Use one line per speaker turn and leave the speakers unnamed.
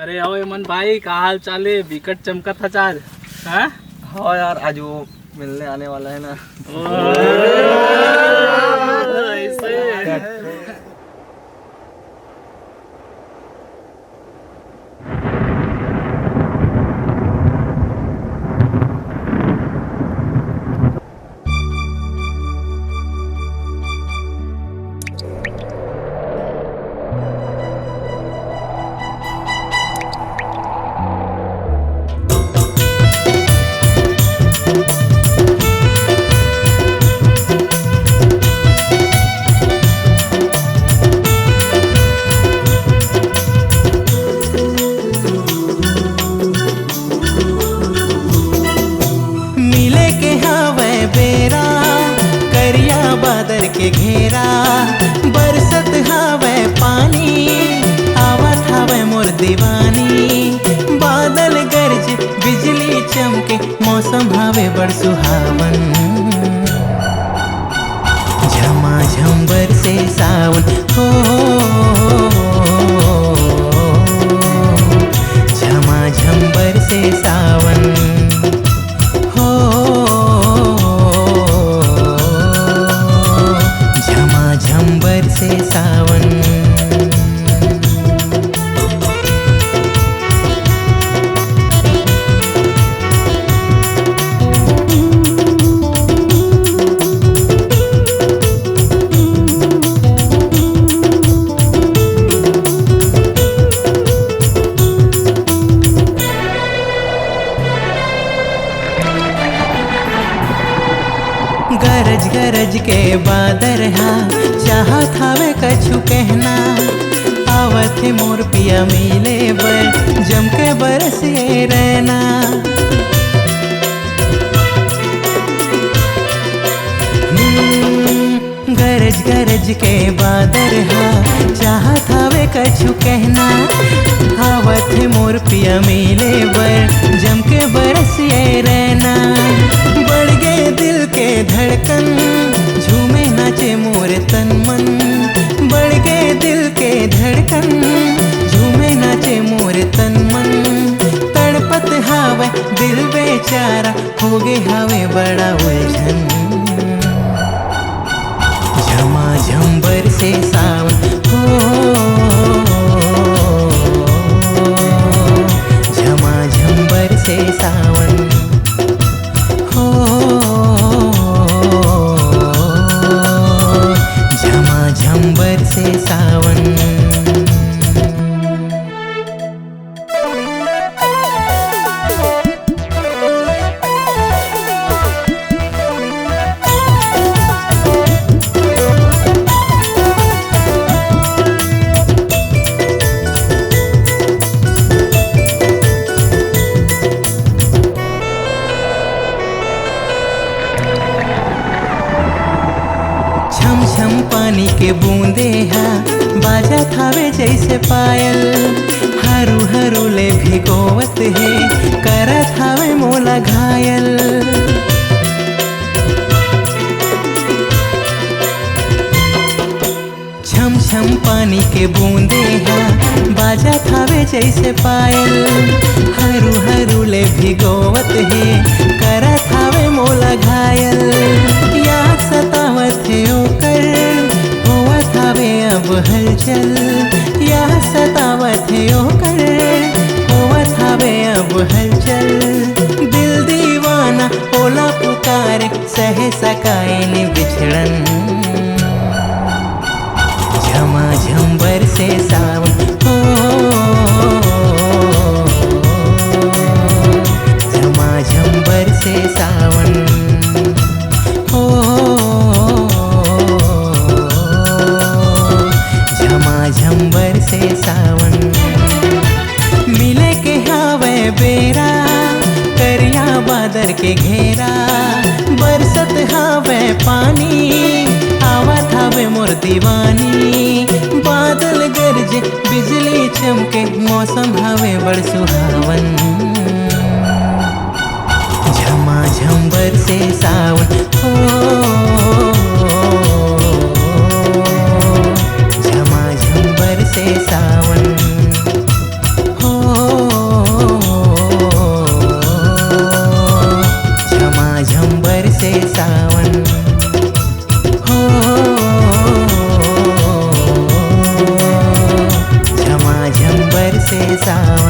अरे आओ मन भाई, का हाल चाल है? विकट चमका था चार। हाँ
हाँ यार, आज वो मिलने आने वाला है ना।
ऐसे
मिले के हवे बेरा करिया बादर के घेरा, बरसत हवे पानी आवत हवे मोर दीवानी। बादल गरज बिजली चमके मौसम हवे बड़ सुहावन, झमाझम बरसे सावन हो, झमाझम बरसे सावन हो, झमाझम बरसे सावन। गरज गरज के बादर हा चाहत हवे कछु कहना, आवत है मोर पिया मिले बर जम के बरसे रहना। गरज गरज के बादर हा चाहत हवे कछु कहना, आवत है मोर पिया मिले बर जम के बरसे रहना। बढ़ गए दिल के धड़कन झूमे नाचे मोर तन मन, बढ़ गए दिल के धड़कन झूमे नाचे मोर तन मन। तड़पत हावे दिल बेचारा हो गे हावे बड़ा उलझन, झमाझम बरसे सावन हो, झमाझम बरसे सावन हो, झमाझम बरसे सावन। छम छम पानी के बूंदे हा बाजा थावे जैसे पायल, हरू हरू ले भिगोवत है करत हावे मोला घायल। छम छम पानी के बूंदे हा बाजा थावे जैसे पायल, हरू हरू ले भिगोवत है करत हावे मोला घायल। याद सतावत है ओकर होवत हावे अब हलचल, याद सतावत है ओकर होवत हावे अब हलचल। दिल दीवाना ओला पुकारे सहे सकाए नि बिछड़न, झमाझम बरसे सावन हो, झमाझम बरसे सावन हो, झमाझम बरसे सावन। मिले के हावे बेरा करिया बादर के घेरा, बरसत हावे पानी आवत हावे मोर दीवानी। बादल गरजे बिजली चमके मौसम हावे बड़ सुहावन, झमाझम बरसे सावन हो, झमाझम बरसे सावन हो। राम